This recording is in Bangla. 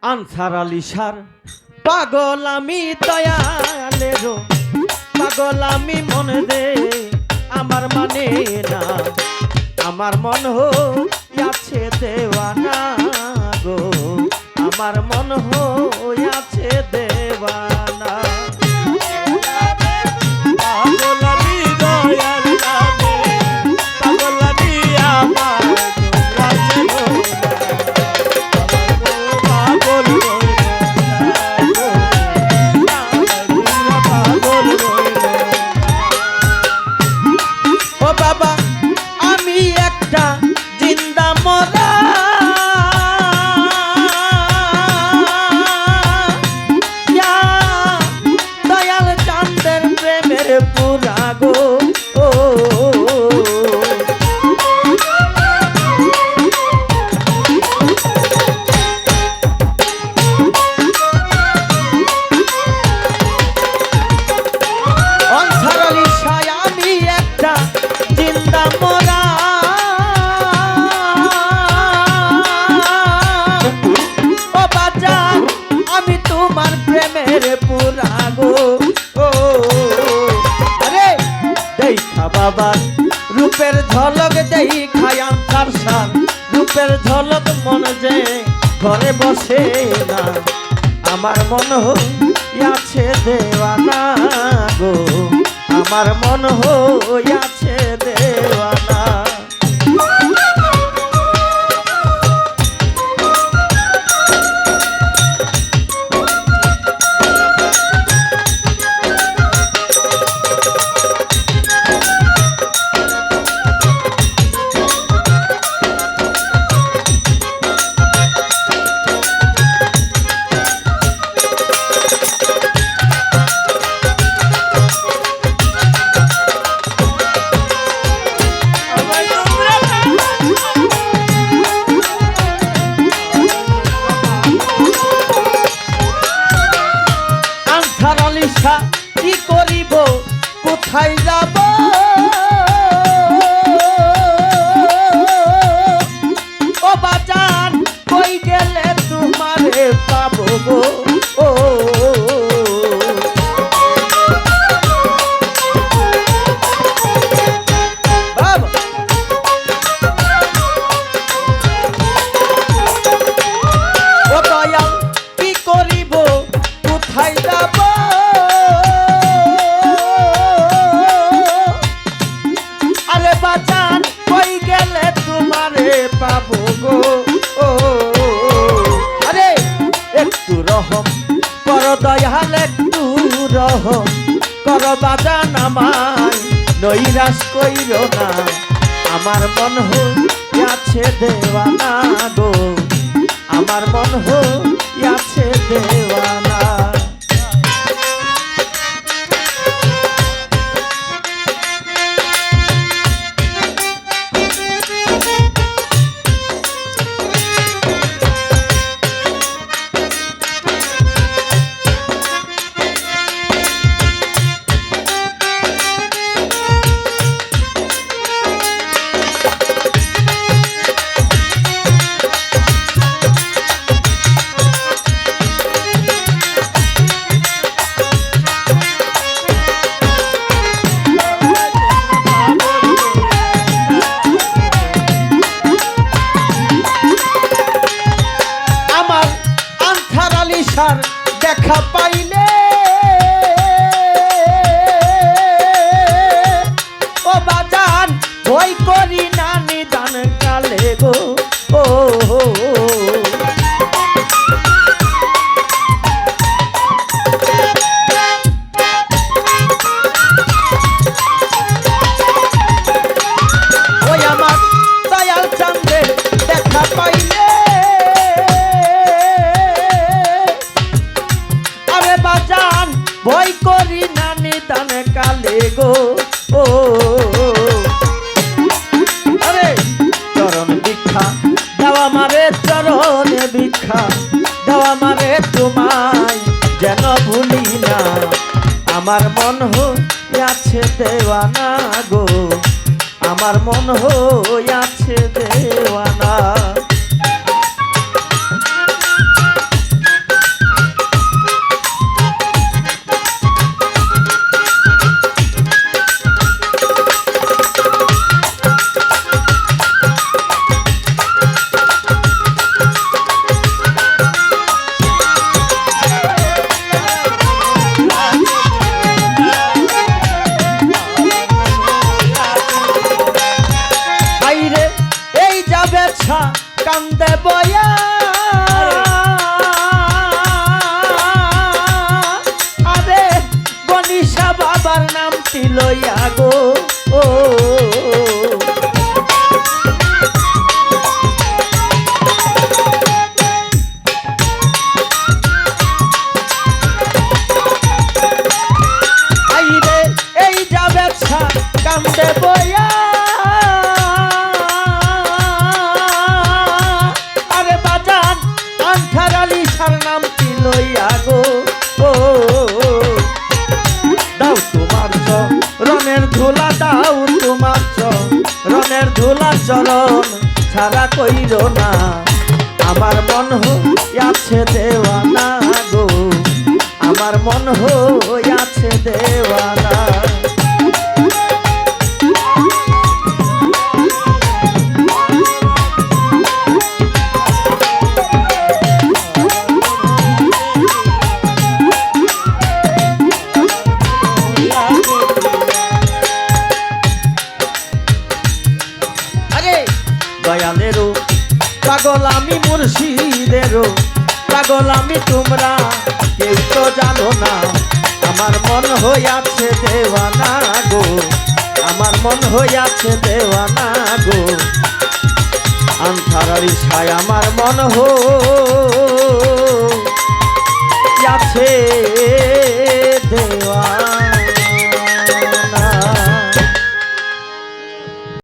আনসার আলী সার পাগল আমি দয়ালের পাগল আমি মনে দে আমার মানে না আমার মন হইয়াছে দেওয়ানা গো আমার মন হইয়াছে দেওয়ানা পাগল আমি দয়াল নামে পাগল আমি আমার বাবার রূপের ঝলক দেই খায়াম কারসান রূপের ঝলক মন যে ঘরে বসে না আমার মন হইয়াছে দেওয়ানা গো আমার মন হইয়াছে দেওয়ানা কি করিব কোথায় যাব ও বাজান কই গেলে তোমারে পাবো গো ও দয়াল কি করিব কোথায় যাব পাবো গো ও আরে একটু রহম কর দয়াল একটু রহম কর বাজান আমায় নৈরাশ কইর না আমার মন হইয়াছে দেওয়ানা গো আমার মন হইয়াছে দেওয়ানা দেখা পাইলে ও বাজান ভয় করি না নিদান কালে গো ও ওই আমার দয়াল চাঁদের দেখা পাইলে ভয় করি না নিদান কালে গো ও আরে চরণ ভিক্ষা দেওয়া মারে চরণে ভিক্ষা দেওয়া মারে তোমায় যেন ভুলি না আমার মন হইয়াছে দেওয়ানা গো আমার মন হইয়াছে দেওয়ানা লইয়া গো ও আইরে এই যাবে কান্দে বইয়া আরে বাজান আন্থার আলী সার নাম কি লইয়া গো ও দাও তোমার রনের ধুলা দাও তোমার রনের ধুলা চরণ ছাড়া কইর না আমার মন হইয়াছে দেওয়ানা গো আমার মন হইয়াছে দেওয়ানা দয়ালেরও পাগল আমি মুর্শিদেরও পাগল আমি তোমরা কেউ তো জানো না আমার মন হইয়াছে দেওয়ানা গো আমার মন হইয়াছে দেওয়ানা গো আন্ধার ছায় আমার মন হইয়াছে